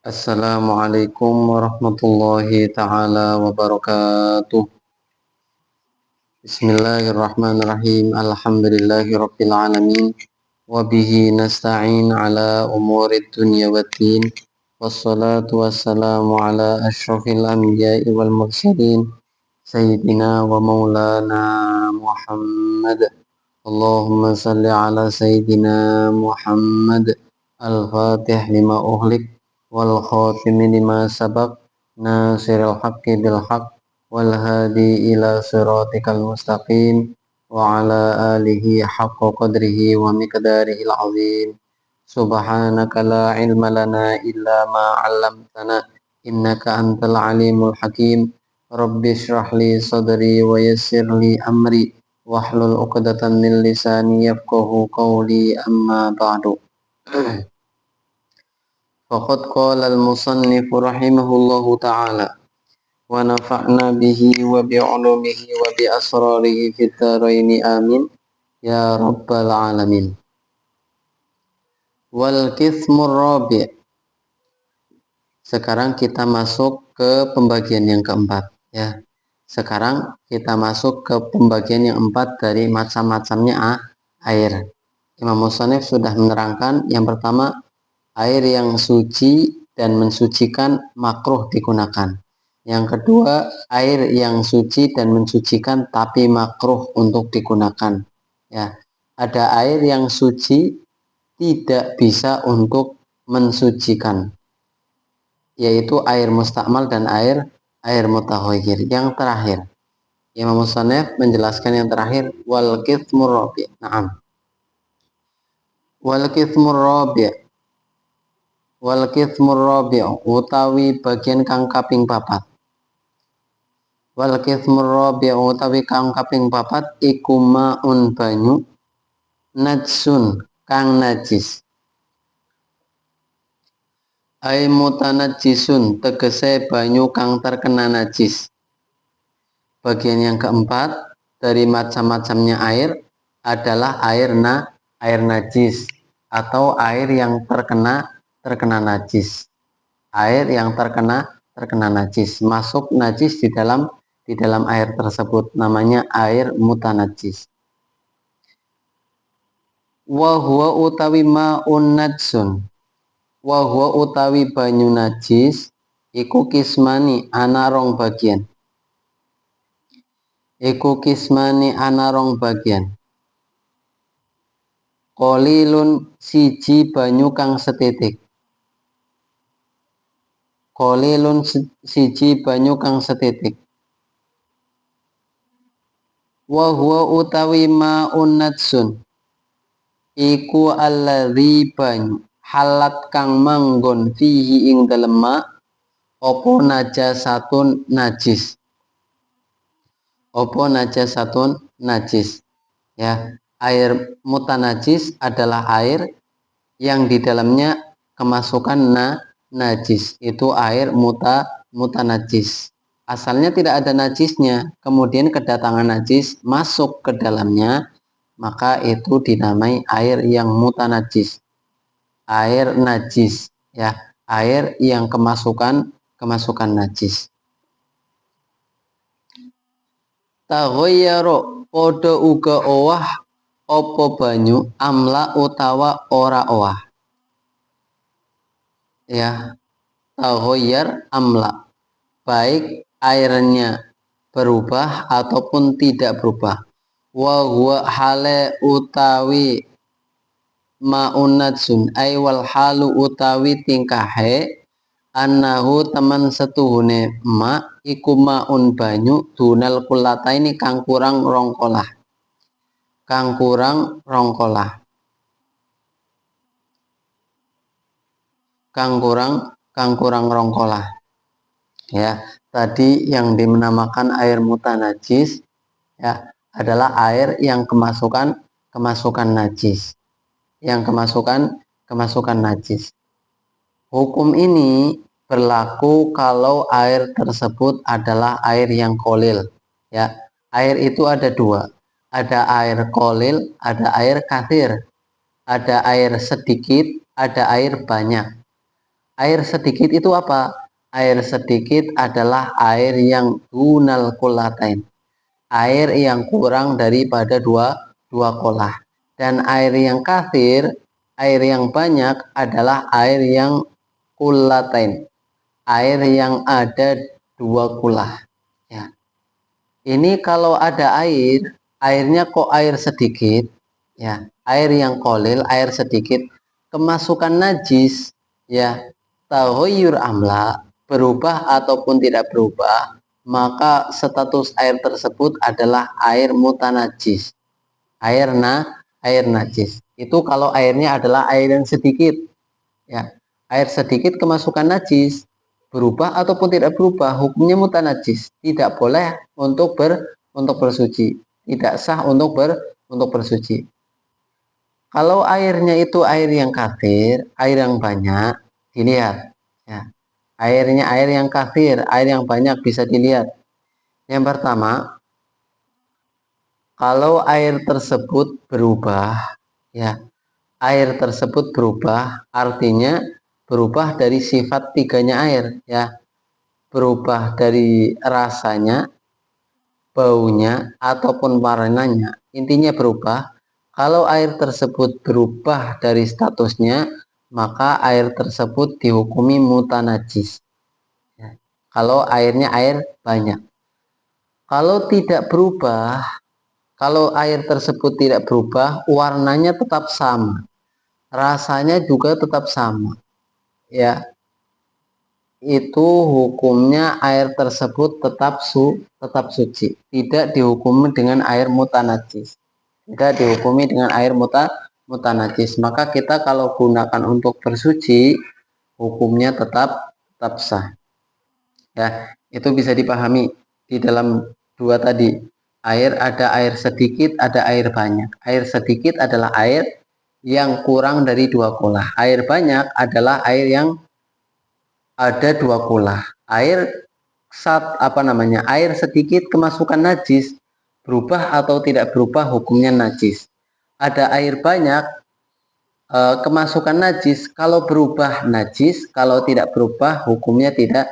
Assalamualaikum warahmatullahi ta'ala wabarakatuh. Bismillahirrahmanirrahim. Alhamdulillahi rabbil alamin. Wabihi nasta'in ala umurid dunya waddin. Wassalatu wassalamu ala ashrafil anbiya'i wal mursalin. Sayyidina wa maulana Muhammad. Allahumma salli ala Sayyidina Muhammad. Al-Fatih lima uhlik wal khatimi lima sabaq nasiril haqqi bil haqq wal hadi ila siratikal mustaqim wa ala alihi haqqa qadrihi wa miqdarihil azim. Subhanaka la ilma lana illa ma 'allamtana innaka antal alimul hakim. Rabbi shrah li sadri wa yassir li amri wahlul 'uqdatam min lisani yafqahu qawli amma ba'du. Faqad qala al-musannif rahimahullahu ta'ala wa nafa'na bihi wa bi'ulumihi wa bi asrarihi fid dharaini amin ya rabbal alamin. Wal qismur rabi'. Sekarang kita masuk ke pembagian yang keempat ya. Sekarang kita masuk ke pembagian yang keempat dari macam-macamnya air. Imam Musannif sudah menerangkan yang pertama, air yang suci dan mensucikan makruh digunakan. Yang kedua, air yang suci dan mensucikan tapi makruh untuk digunakan. Ya, ada air yang suci tidak bisa untuk mensucikan, yaitu air mustakmal dan air mutahhir. Yang terakhir, Imam Musannif menjelaskan yang terakhir, wal qismur rabi'. Naam. Wal qismur rabi'. Wal qismur rabi'u utawi bagian kang kaping papat. Wal qismur rabi'u utawi kang kaping papat iku maun banyu najsun kang najis. Ai mutanajjisun tegese banyu kang terkena najis. Bagian yang keempat dari macam-macamnya air adalah air najis atau air yang terkena najis. Air yang terkena najis, masuk najis di dalam air tersebut, namanya air mutanajis. Wa huwa utawi ma'un najsun. Wa huwa utawi banyu najis iku kismani ana rong bagian. Iku kismani ana rong bagian. Qalilun siji banyu kang setitik. Qalilun siji banyu kang setitik. Wa huwa utawi ma'un najsun iku alladzi banyu halat kang manggon fihi ing dalem ma apa najasatun najis. Apa najasatun najis. Ya, air mutanajis adalah air yang di dalamnya kemasukan najis. Itu air mutanajis. Asalnya tidak ada najisnya, kemudian kedatangan najis masuk ke dalamnya, maka itu dinamai air yang mutanajis. Air najis, ya, air yang kemasukan najis. Taghayyara padha uga owah apa banyu amla utawa ora owah. Ya, taghayyar amla, baik airnya berubah ataupun tidak berubah. Wa huwa hale utawi ma'un najsun ay wal halu utawi tingkahe annahu teman setuhune ma iku maun banyu dunal kulataini kang kurang rongkolah. Kang kurang rongkolah. Kang kurang rongkolah. Ya, tadi yang dinamakan air mutanajis ya adalah air yang kemasukan najis. Yang kemasukan najis. Hukum ini berlaku kalau air tersebut adalah air yang kolil. Ya, air itu ada dua. Ada air kolil, ada air kathir. Ada air sedikit, ada air banyak. Air sedikit itu apa? Air sedikit adalah air yang dunal qulatain. Air yang kurang daripada dua kolah. Dan air yang kathir, air yang banyak adalah air yang qulatain. Air yang ada dua kulah. Ya. Ini kalau ada air, airnya kok air sedikit, ya, air yang kolil, air sedikit, kemasukan najis, ya, tahoyur amla, berubah ataupun tidak berubah, maka status air tersebut adalah air mutanajis, air najis. Itu kalau airnya adalah air yang sedikit, ya, air sedikit kemasukan najis, berubah ataupun tidak berubah, hukumnya mutanajis, tidak boleh untuk bersuci, tidak sah untuk bersuci. Kalau airnya itu air yang kathir, air yang banyak, dilihat, ya, airnya air yang kathir, air yang banyak bisa dilihat. Yang pertama, kalau air tersebut berubah, ya, air tersebut berubah, artinya berubah dari sifat tiganya air, ya, berubah dari rasanya, baunya, ataupun warnanya, intinya berubah. Kalau air tersebut berubah dari statusnya, maka air tersebut dihukumi mutanajis, ya. Kalau airnya air banyak. Kalau tidak berubah, kalau air tersebut tidak berubah, warnanya tetap sama, rasanya juga tetap sama, ya, itu hukumnya air tersebut tetap suci, tidak dihukumi dengan air mutanajis, tidak dihukumi dengan air mutanajis. Maka kita kalau gunakan untuk bersuci, hukumnya tetap sah, ya. Itu bisa dipahami di dalam dua tadi. Air ada air sedikit, ada air banyak. Air sedikit adalah air yang kurang dari dua kolah. Air banyak adalah air yang ada dua kolah. Air sedikit kemasukan najis, berubah atau tidak berubah hukumnya najis. Ada air banyak kemasukan najis, kalau berubah najis, kalau tidak berubah hukumnya tidak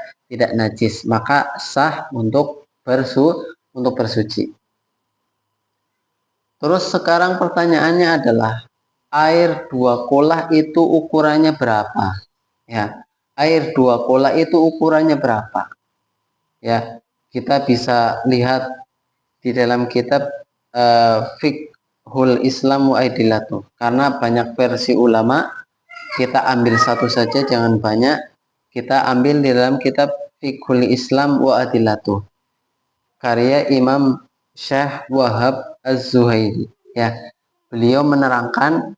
najis, maka sah untuk bersuci. Terus sekarang pertanyaannya adalah, air dua kolah itu ukurannya berapa? Ya, air dua kolah itu ukurannya berapa? Ya, kita bisa lihat di dalam kitab Fiqhul Islam wa Adillatuh. Karena banyak versi ulama, kita ambil satu saja, jangan banyak. Kita ambil di dalam kitab Fiqhul Islam wa Adillatuh, karya Imam Syekh Wahab Az-Zuhairi. Ya, beliau menerangkan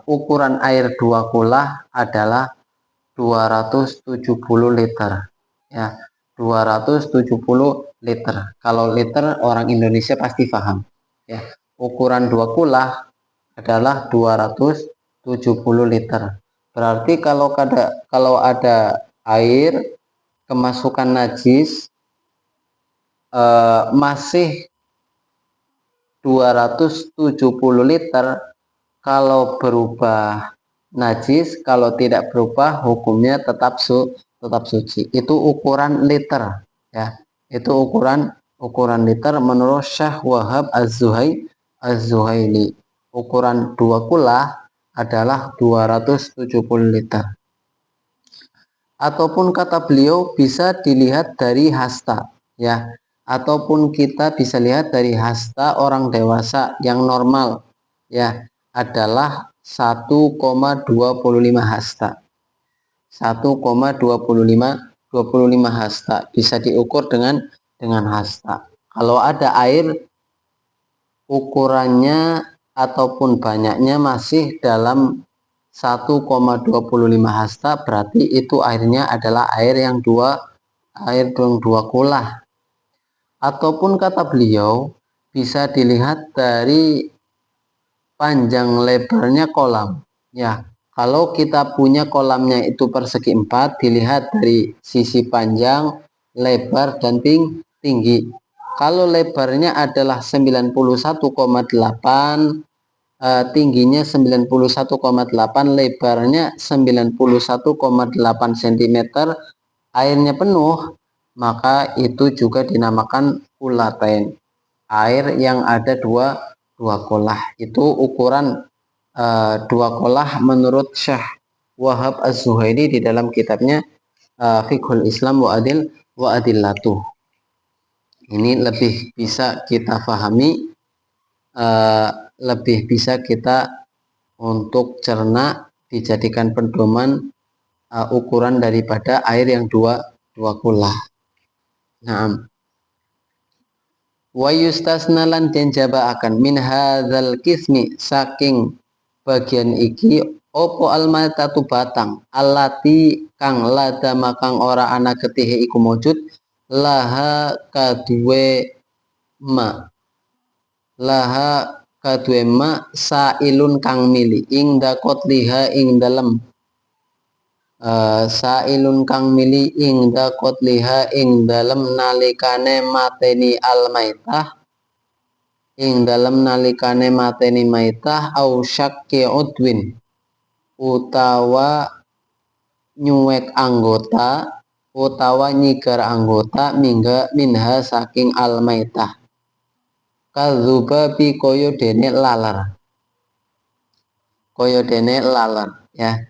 ukuran air dua kolah adalah 270 liter, ya, 270 liter. Kalau liter orang Indonesia pasti paham, ya. Ukuran dua kulah adalah 270 liter. Berarti kalau ada air kemasukan najis masih 270 liter, kalau berubah najis, kalau tidak berubah hukumnya tetap suci. Itu ukuran liter, ya. Itu ukuran liter menurut Syekh Wahab Az-Zuhaili. Ukuran dua kulah adalah 270 liter. Ataupun kata beliau bisa dilihat dari hasta, ya. Ataupun kita bisa lihat dari hasta orang dewasa yang normal, ya, adalah 1,25 hasta. 1,25 hasta bisa diukur dengan hasta. Kalau ada air ukurannya ataupun banyaknya masih dalam 1,25 hasta, berarti itu airnya adalah air yang dua kulah. Ataupun kata beliau bisa dilihat dari panjang lebarnya kolam, ya. Kalau kita punya kolamnya itu persegi 4, dilihat dari sisi panjang, lebar, dan tinggi. Kalau lebarnya adalah 91,8, tingginya 91,8, lebarnya 91,8 cm, airnya penuh, maka itu juga dinamakan qulatain, air yang ada dua kolah. Itu ukuran dua kolah menurut Syekh Wahab Az-Zuhaili di dalam kitabnya Fiqhul Islam wa Adillatuh. Ini lebih bisa kita pahami, lebih bisa kita untuk cerna dijadikan pedoman ukuran daripada air yang dua kula. Nah, wa yustasna lan den jabaaken min hadzal kismi saking bagian iki opo almatatu batang alati kang lada makang ora ana ketihe iku mujud laha kaduwe ma sailun kang mili ing dakot liha ing dalem sailun kang mili ing dakot liha ing dalem nalikane mateni almaitah, ing dalem nalikane mateni maitah au syakki udwin utawa nyuwek anggota utawa nyigar anggota minha saking almaitah, kadzubabi koyo dene lalar ya.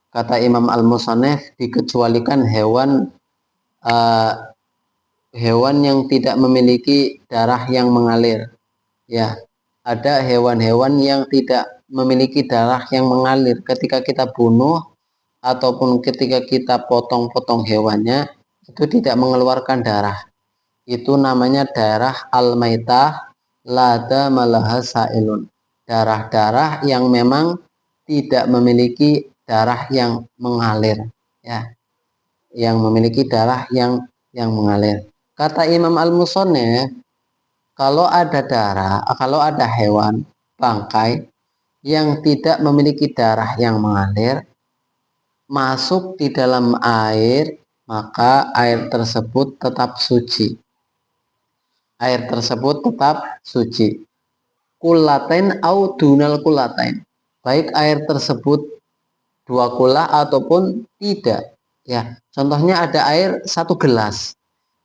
Kata Imam Al-Musannif, dikecualikan hewan yang tidak memiliki darah yang mengalir. Ya, ada hewan-hewan yang tidak memiliki darah yang mengalir. Ketika kita bunuh ataupun ketika kita potong-potong hewannya, itu tidak mengeluarkan darah. Itu namanya darah al-maitah lada malaha sailun. Darah-darah yang memang tidak memiliki darah yang mengalir, ya, yang memiliki darah yang mengalir. Kata Imam Al-Musannif, kalau ada hewan bangkai yang tidak memiliki darah yang mengalir masuk di dalam air, maka air tersebut tetap suci. Air tersebut tetap suci. Kulatain au dunal kulatain. Baik air tersebut dua kula ataupun tidak. Ya, contohnya ada air 1 gelas.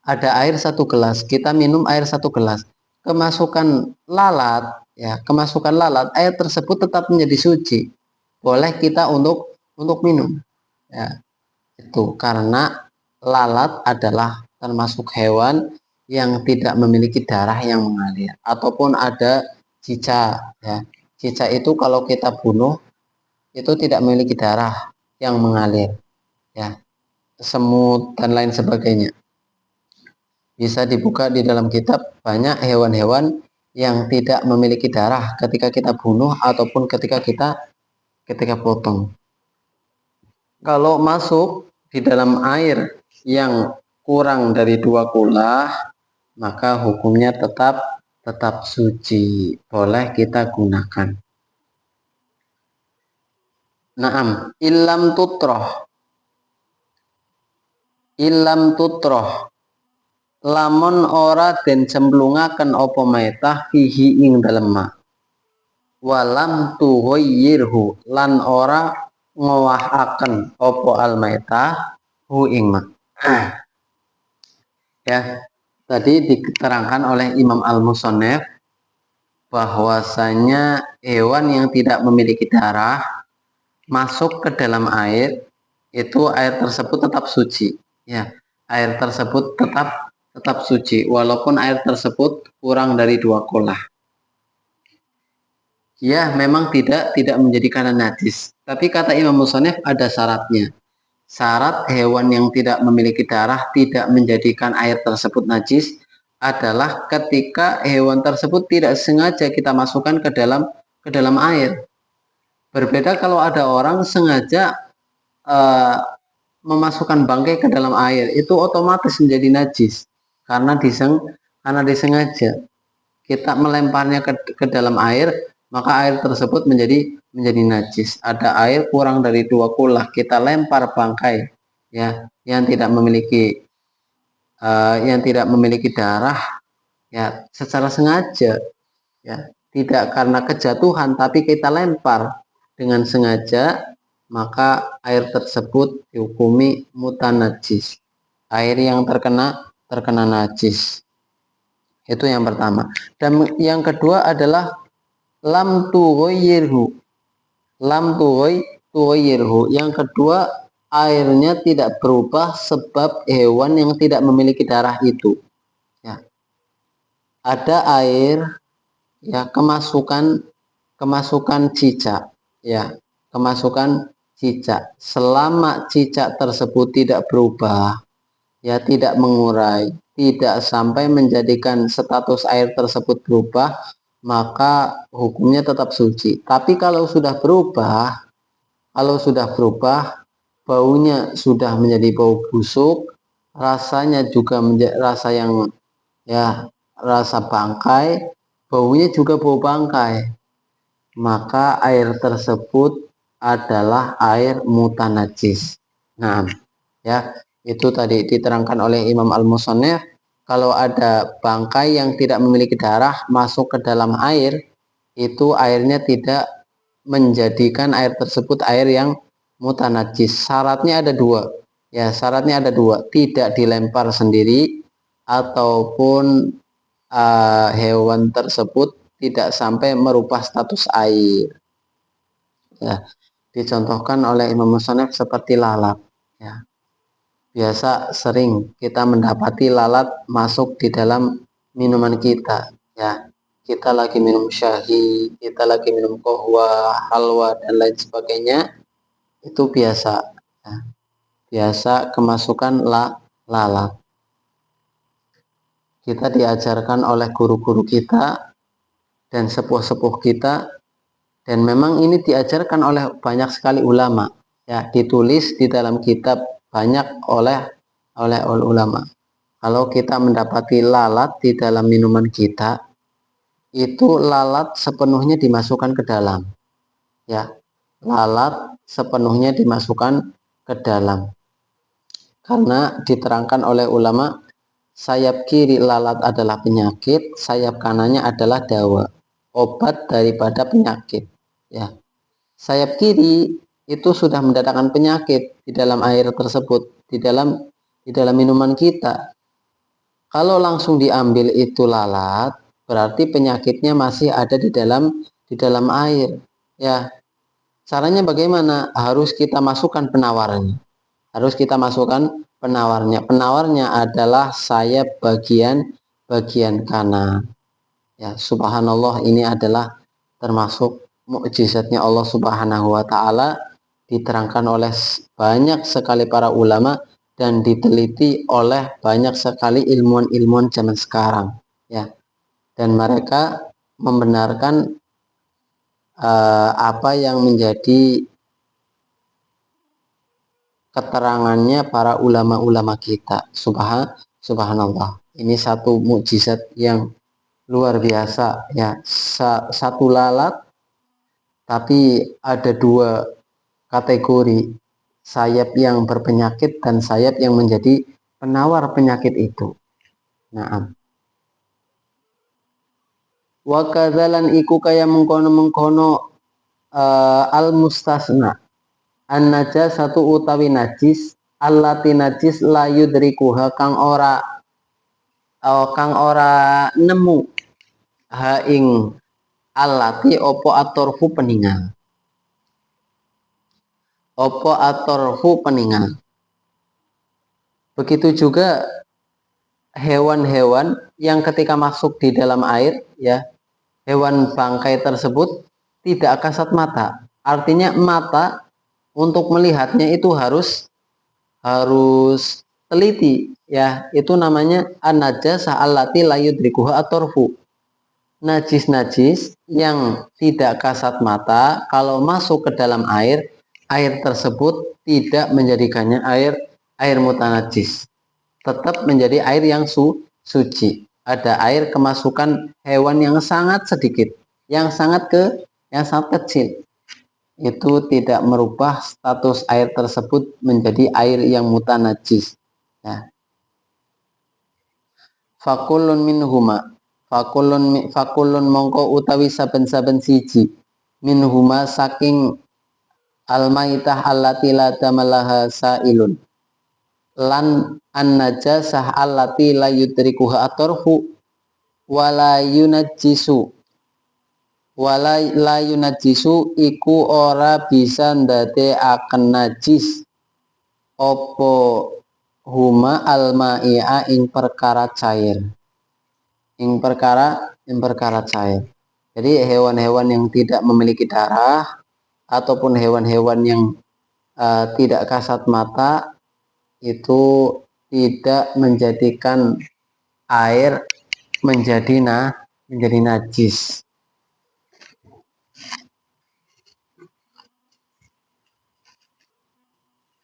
Ada air 1 gelas. Kita minum air 1 gelas. Kemasukan lalat, ya, kemasukan lalat, air tersebut tetap menjadi suci. Boleh kita untuk minum. Ya, itu karena lalat adalah termasuk hewan yang tidak memiliki darah yang mengalir, ataupun ada cicak, ya. Cicak itu kalau kita bunuh itu tidak memiliki darah yang mengalir, ya. Semut dan lain sebagainya. Bisa dibuka di dalam kitab, banyak hewan-hewan yang tidak memiliki darah ketika kita bunuh ataupun ketika potong. Kalau masuk di dalam air yang kurang dari 2 kula, maka hukumnya tetap suci, boleh kita gunakan. Naam, ilam tutroh lamun ora den cemplungaken apa maitah fihi ing dalem ma, walam tuhoyirhu lan ora ngowahaken apa almaitah hu ing ma. Ya, tadi diterangkan oleh Imam Al-Musannif bahwasanya hewan yang tidak memiliki darah masuk ke dalam air, itu air tersebut tetap suci, ya. Air tersebut tetap suci walaupun air tersebut kurang dari 2 kolah. Ya, memang tidak menjadikan najis, tapi kata Imam Musannif ada syaratnya. Syarat hewan yang tidak memiliki darah tidak menjadikan air tersebut najis adalah ketika hewan tersebut tidak sengaja kita masukkan ke dalam air. Berbeda kalau ada orang sengaja memasukkan bangkai ke dalam air, itu otomatis menjadi najis karena disengaja kita melemparnya ke dalam air, maka air tersebut menjadi najis. Ada air kurang dari 2 kula, kita lempar bangkai, ya, yang tidak memiliki darah, ya, secara sengaja, ya, tidak karena kejatuhan tapi kita lempar dengan sengaja, maka air tersebut dihukumi mutanajis. Air yang terkena najis. Itu yang pertama. Dan yang kedua adalah lam tughayyirhu. Lam tughayyirhu. Yang kedua, airnya tidak berubah sebab hewan yang tidak memiliki darah itu. Ya. Ada air ya kemasukan cicak, ya, kemasukan cicak. Selama cicak tersebut tidak berubah, ya, tidak mengurai, tidak sampai menjadikan status air tersebut berubah, maka hukumnya tetap suci. Tapi kalau sudah berubah, baunya sudah menjadi bau busuk, rasanya juga menjadi rasa yang, ya, rasa bangkai, baunya juga bau bangkai, maka air tersebut adalah air mutanajis. Nah, ya, itu tadi diterangkan oleh Imam Al-Musannif, kalau ada bangkai yang tidak memiliki darah masuk ke dalam air, itu airnya tidak menjadikan air tersebut air yang mutanajis. Syaratnya ada dua. Ya, syaratnya ada dua. Tidak dilempar sendiri ataupun hewan tersebut tidak sampai merubah status air. Ya, dicontohkan oleh Imam Musannif seperti lalat. Ya, biasa sering kita mendapati lalat masuk di dalam minuman kita. Ya, kita lagi minum syahi, kita lagi minum kohwa, halwa dan lain sebagainya, itu biasa. Ya, biasa kemasukan lalat. Kita diajarkan oleh guru-guru kita dan sepuh-sepuh kita, dan memang ini diajarkan oleh banyak sekali ulama, ya, ditulis di dalam kitab banyak oleh ulama. Kalau kita mendapati lalat di dalam minuman kita, itu lalat sepenuhnya dimasukkan ke dalam, ya, lalat sepenuhnya dimasukkan ke dalam, karena diterangkan oleh ulama, sayap kiri lalat adalah penyakit, sayap kanannya adalah dawa, obat daripada penyakit. Ya, sayap kiri itu sudah mendatangkan penyakit di dalam air tersebut, di dalam minuman kita. Kalau langsung diambil itu lalat, berarti penyakitnya masih ada di dalam air. Ya, caranya bagaimana? Harus kita masukkan penawarnya. Harus kita masukkan penawarnya. Penawarnya adalah sayap bagian kanan. Ya, subhanallah, ini adalah termasuk mukjizatnya Allah Subhanahu wa taala, diterangkan oleh banyak sekali para ulama dan diteliti oleh banyak sekali ilmuwan-ilmuwan zaman sekarang, ya. Dan mereka membenarkan apa yang menjadi keterangannya para ulama-ulama kita. Subhanallah. Ini satu mukjizat yang luar biasa, ya. Satu lalat tapi ada dua kategori, sayap yang berpenyakit dan sayap yang menjadi penawar penyakit itu. Nah, wa kadzalan iku kaya mengkono-mengkono al mustasna an najasatu utawi najis allati najis la yudrikuha kang ora nemu ha ing allati opo atorfu peningal, opo atorfu peningal. Begitu juga hewan-hewan yang ketika masuk di dalam air, ya, hewan bangkai tersebut tidak kasat mata. Artinya mata untuk melihatnya itu harus teliti, ya. Itu namanya an-najasah allati la yudrikuha atorfu. Najis-najis yang tidak kasat mata kalau masuk ke dalam air, air tersebut tidak menjadikannya air mutanajis, tetap menjadi air yang suci. Ada air kemasukan hewan yang sangat sedikit, yang sangat kecil. Itu tidak merubah status air tersebut menjadi air yang mutanajis. Ya. Fakulun minhuma. fakulun mongko utawi saben-saben siji minhuma saking almaitah allati la tamalaha sailun lan an najasah allati la yudrikuha atorfu wala yunajjisu wala la yunajjisu iku ora bisa ndadekaken najis opo huma almaia ing perkara cair cair. Jadi hewan-hewan yang tidak memiliki darah ataupun hewan-hewan yang tidak kasat mata itu tidak menjadikan air menjadi najis.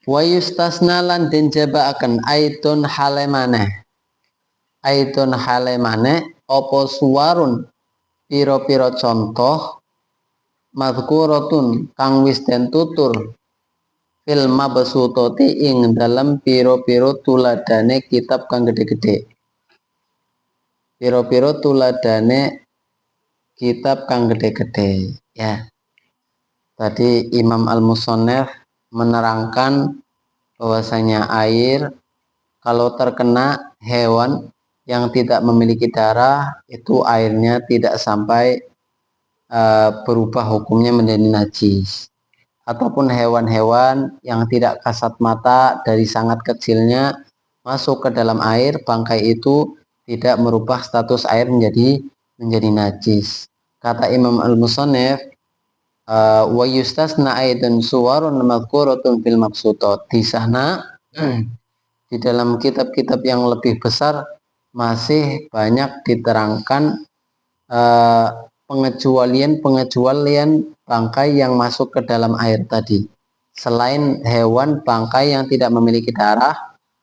Wa yustasna lan den jabaaken aitun halemane opo suwarun piro-piro contoh madhkuratun kang wis den tutur fil mabsutoti ing dalam piro-piro tuladane kitab kang gede-gede. Piro-piro tuladane kitab kang gede-gede ya. Tadi Imam Al-Musannaf menerangkan bahwasanya air kalau terkena hewan yang tidak memiliki darah itu airnya tidak sampai berubah hukumnya menjadi najis. Ataupun hewan-hewan yang tidak kasat mata dari sangat kecilnya masuk ke dalam air, bangkai itu tidak merubah status air menjadi najis. Kata Imam Al-Musannaf, wa yustasna aidan suwarun madhkuratun fil maqsutat. Di sana di dalam kitab-kitab yang lebih besar masih banyak diterangkan pengecualian bangkai yang masuk ke dalam air tadi. Selain hewan bangkai yang tidak memiliki darah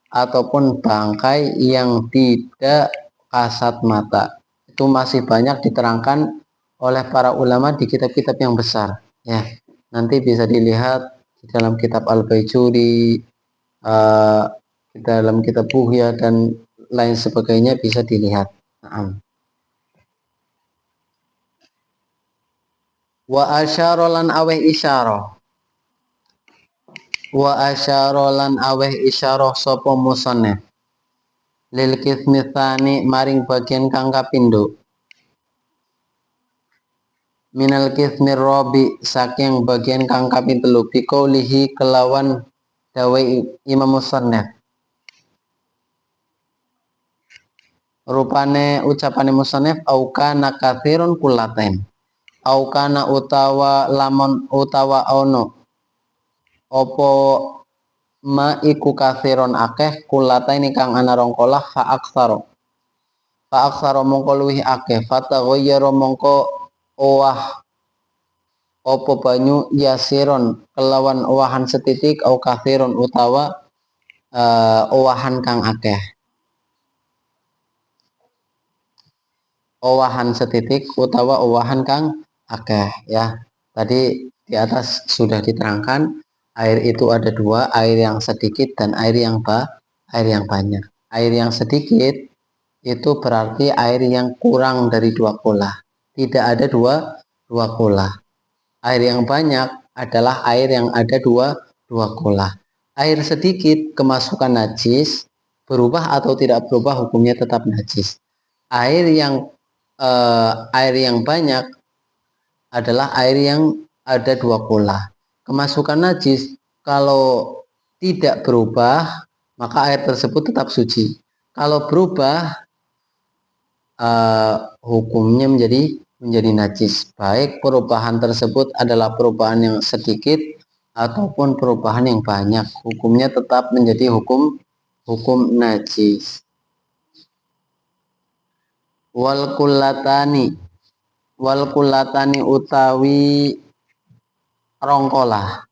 ataupun bangkai yang tidak kasat mata. Itu masih banyak diterangkan oleh para ulama di kitab-kitab yang besar ya. Nanti bisa dilihat di dalam kitab Al-Baijuri, di dalam kitab Buhya dan lain sebagainya bisa dilihat. Wa asyara lan aweh isyarah sapa musannaf lil kismitsani maring bagian kang kapindho minal kismir robi saking bagian kang kaping 3 biqaulihi kelawan dawe Imam Musannaf rupane ucapane musannaf au kana katsirun kullatain au kana utawa lamun utawa ono opo ma iku kathiron akeh kullatain kang ana rongkolah fa aksaro mongko luwih akeh fataghayyara mongko owah opo banyu yasiron kelawan owahan setitik au kathiron utawa owahan kang akeh. Owahan setitik utawa owahan kang akeh ya. Tadi di atas sudah diterangkan air itu ada dua, air yang sedikit dan air yang banyak. Air yang sedikit itu berarti air yang kurang dari 2 kolah. Tidak ada dua kolah. Air yang banyak adalah air yang ada dua kolah. Air sedikit kemasukan najis, berubah atau tidak berubah hukumnya tetap najis. Air yang banyak adalah air yang ada 2 kolah. Kemasukan najis kalau tidak berubah maka air tersebut tetap suci. Kalau berubah hukumnya menjadi najis. Baik perubahan tersebut adalah perubahan yang sedikit ataupun perubahan yang banyak, hukumnya tetap menjadi hukum najis. Wal kullatani utawi rongkolah.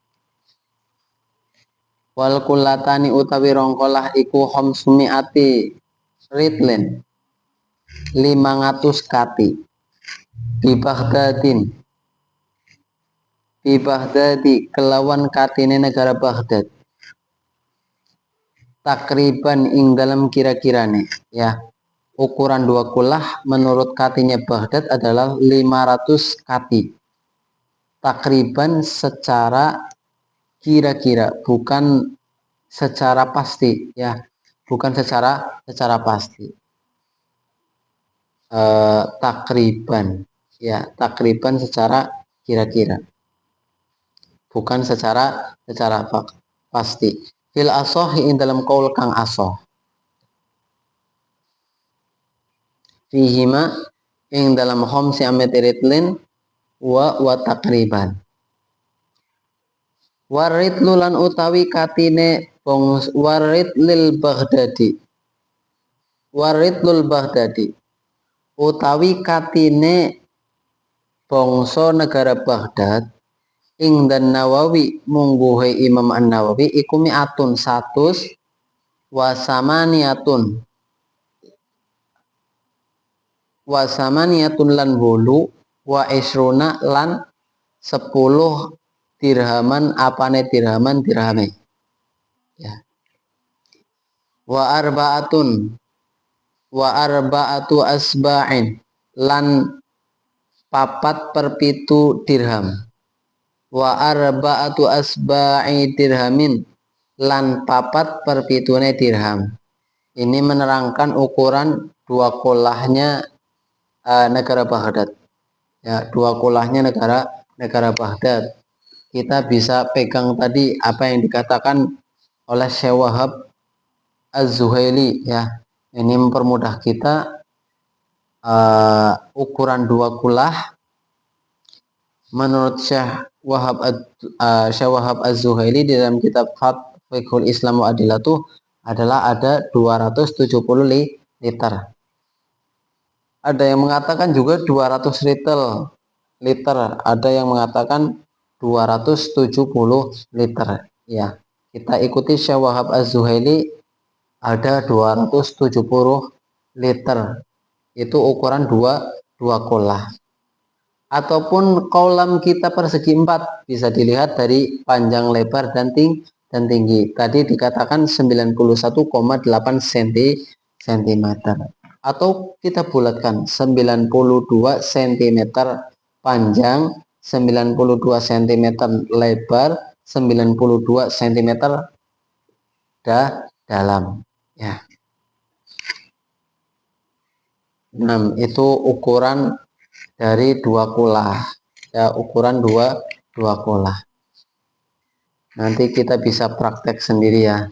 Wal kullatani utawi rongkolah iku khamsumiati ritlen 500 kati bi Baghdadi kelawan katine negara Baghdad takriban ing dalam kira-kirane ya. Ukuran dua kulah menurut katinya Baghdad adalah 500 kati. Takriban secara kira-kira, bukan secara pasti ya, bukan secara pasti. Takriban ya, takriban secara kira-kira, bukan secara pasti. Fil asohi ing dalam kaul kang asoh, fihima ing dalam homsi ametiritlin wa takriban. Warid lulan utawi katine bongs warid lil Baghdadi, warid lul Baghdadi utawi katine bangsa negara Baghdad ing dan Nawawi mungguhe Imam An-Nawawi iku mi'atun 100 wasamaniyatun lan bolu wa isruna lan 10 dirhaman apane dirhame ya. Wa arba'atu asba'in lan papat per pitu dirham. Wa arba'atu asba'i dirhamin lan papat per pitune dirham. Ini menerangkan ukuran dua kolahnya negara Baghdad. Ya, dua kolahnya negara Baghdad. Kita bisa pegang tadi apa yang dikatakan oleh Syekh Wahab Az-Zuhaili ya. Ini mempermudah kita ukuran dua kulah menurut Syekh Wahab Az-Zuhaili di dalam kitab Fiqhul Islam wa Adilatuh adalah ada 270 liter. Ada yang mengatakan juga 200 liter, ada yang mengatakan 270 liter. Ya, kita ikuti Syekh Wahab Az-Zuhaili ada 270 liter. Itu ukuran dua kolah. Ataupun kolam kita persegi 4 bisa dilihat dari panjang lebar dan tinggi. Tadi dikatakan 91,8 cm. Atau kita bulatkan 92 cm panjang, 92 cm lebar, 92 cm dalam ya. 6 itu ukuran dari dua kolah ya, ukuran dua kolah. Nanti kita bisa praktek sendiri ya.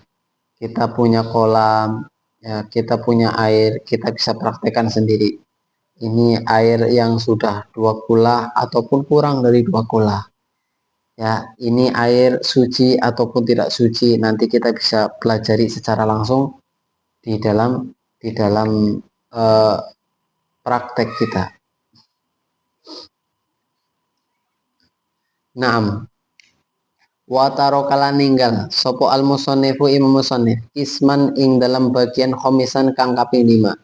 Kita punya kolam ya, kita punya air, kita bisa praktekkan sendiri. Ini air yang sudah dua kolah ataupun kurang dari dua kolah ya. Ini air suci ataupun tidak suci, nanti kita bisa pelajari secara langsung di dalam praktek kita. Naam. Wa tarokala ninggal sopo al musannifu imam musannif isman ing dalam bagian khomisan kang kaping 5.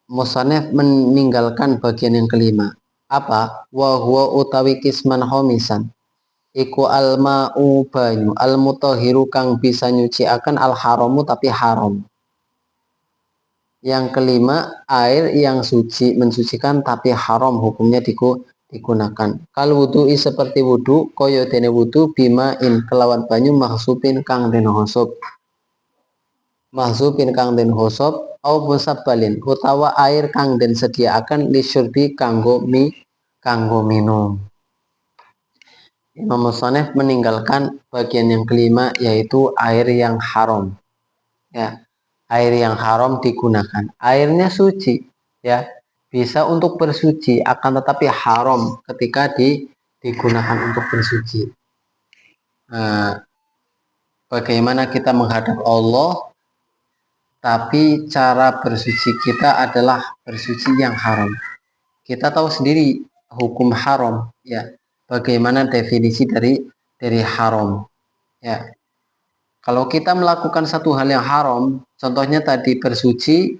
Musannif meninggalkan bagian yang kelima. Apa? Wa huwa utawi kisman khomisan iku al ma'u banyu al mutahhiru kang bisa nyuciaken al haramu tapi haram. Yang kelima, air yang suci mensucikan tapi haram hukumnya digunakan. Kal wudu'i seperti wudu, kaya dene wudu bima in kelawan banyu mahsubin kang den hosop. Mahsubin kang den hosop au musabbalin utawa air kang den sediaaken lisyurbi kanggo minum. Imam Musannif meninggalkan bagian yang kelima yaitu air yang haram. Ya. Air yang haram digunakan. Airnya suci ya, bisa untuk bersuci akan tetapi haram ketika digunakan untuk bersuci. Bagaimana kita menghadap Allah tapi cara bersuci kita adalah bersuci yang haram. Kita tahu sendiri hukum haram ya. Bagaimana definisi dari haram ya. Kalau kita melakukan satu hal yang haram, contohnya tadi bersuci,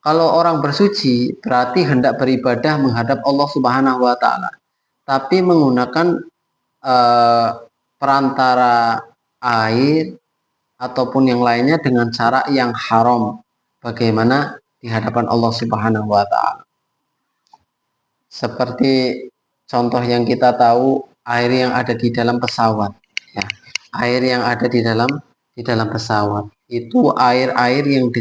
kalau orang bersuci berarti hendak beribadah menghadap Allah Subhanahu wa taala. Tapi menggunakan perantara air ataupun yang lainnya dengan cara yang haram. Bagaimana di hadapan Allah Subhanahu wa taala. Seperti contoh yang kita tahu, air yang ada di dalam pesawat, ya. Air yang ada di dalam pesawat itu air-air yang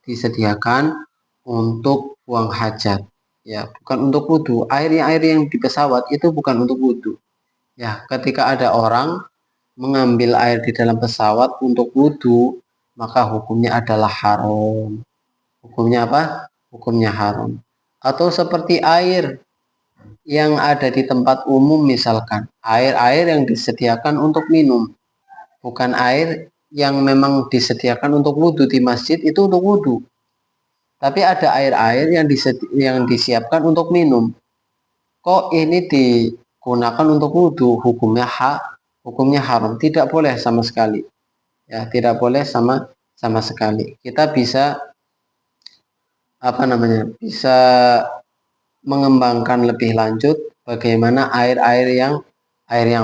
disediakan untuk buang hajat, ya, bukan untuk wudhu. Air yang di pesawat itu bukan untuk wudhu, ya. Ketika ada orang mengambil air di dalam pesawat untuk wudhu, maka hukumnya adalah haram. Hukumnya apa? Hukumnya haram. Atau seperti air yang ada di tempat umum, misalkan air-air yang disediakan untuk minum, bukan air yang memang disediakan untuk wudhu. Di masjid itu untuk wudhu, tapi ada air-air yang disiapkan untuk minum. Kok ini digunakan untuk wudhu? Hukumnya haram, tidak boleh sama sekali, ya, tidak boleh sama sekali. Kita bisa bisa mengembangkan lebih lanjut bagaimana air yang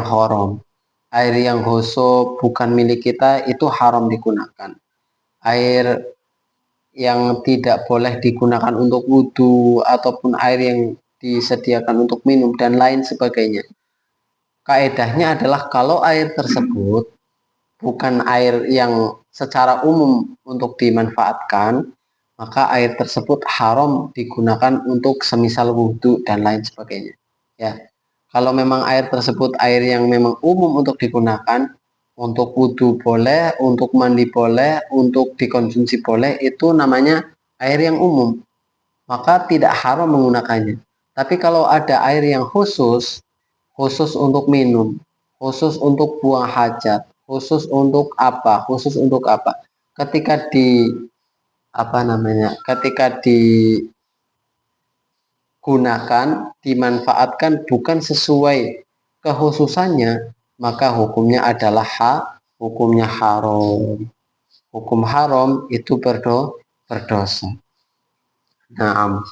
haram, air yang khusus bukan milik kita itu haram digunakan. Air yang tidak boleh digunakan untuk wudhu ataupun air yang disediakan untuk minum dan lain sebagainya. Kaedahnya adalah kalau air tersebut bukan air yang secara umum untuk dimanfaatkan, maka air tersebut haram digunakan untuk semisal wudhu dan lain sebagainya, ya. Kalau memang air tersebut air yang memang umum untuk digunakan, untuk wudhu boleh, untuk mandi boleh, untuk dikonsumsi boleh, itu namanya air yang umum, maka tidak haram menggunakannya. Tapi kalau ada air yang khusus untuk minum, khusus untuk buang hajat, khusus untuk apa, khusus untuk apa, ketika ketika digunakan, dimanfaatkan bukan sesuai kekhususannya, maka hukumnya adalah hukumnya haram. Hukum haram itu berdosa. Naam.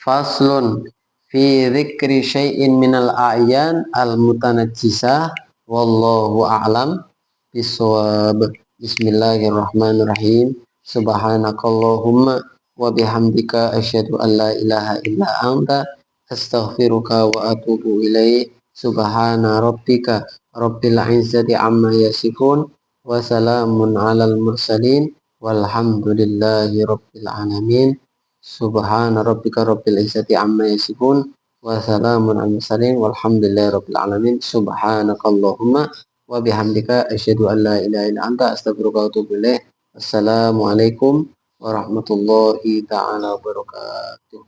Faslun fi dzikri syai'in minal a'yan al-mutanajjisah wallahu a'lam bisawab. Bismillahirrahmanirrahim. Subhanakallahumma wa bihamdika asyhadu an la ilaha illa anta astaghfiruka wa atubu ilaik. Subhana rabbika rabbil izzati amma yasifun wa salamun alal mursalin walhamdulillahi rabbil alamin. Subhana rabbika rabbil izzati amma yasifun wa salamun alal mursalin walhamdulillahi rabbil alamin. Subhanakallahumma wa bihamdika asyhadu an la ilaha illa anta astaghfiruka wa atubu ilaik. Assalamualaikum warahmatullahi taala wabarakatuh.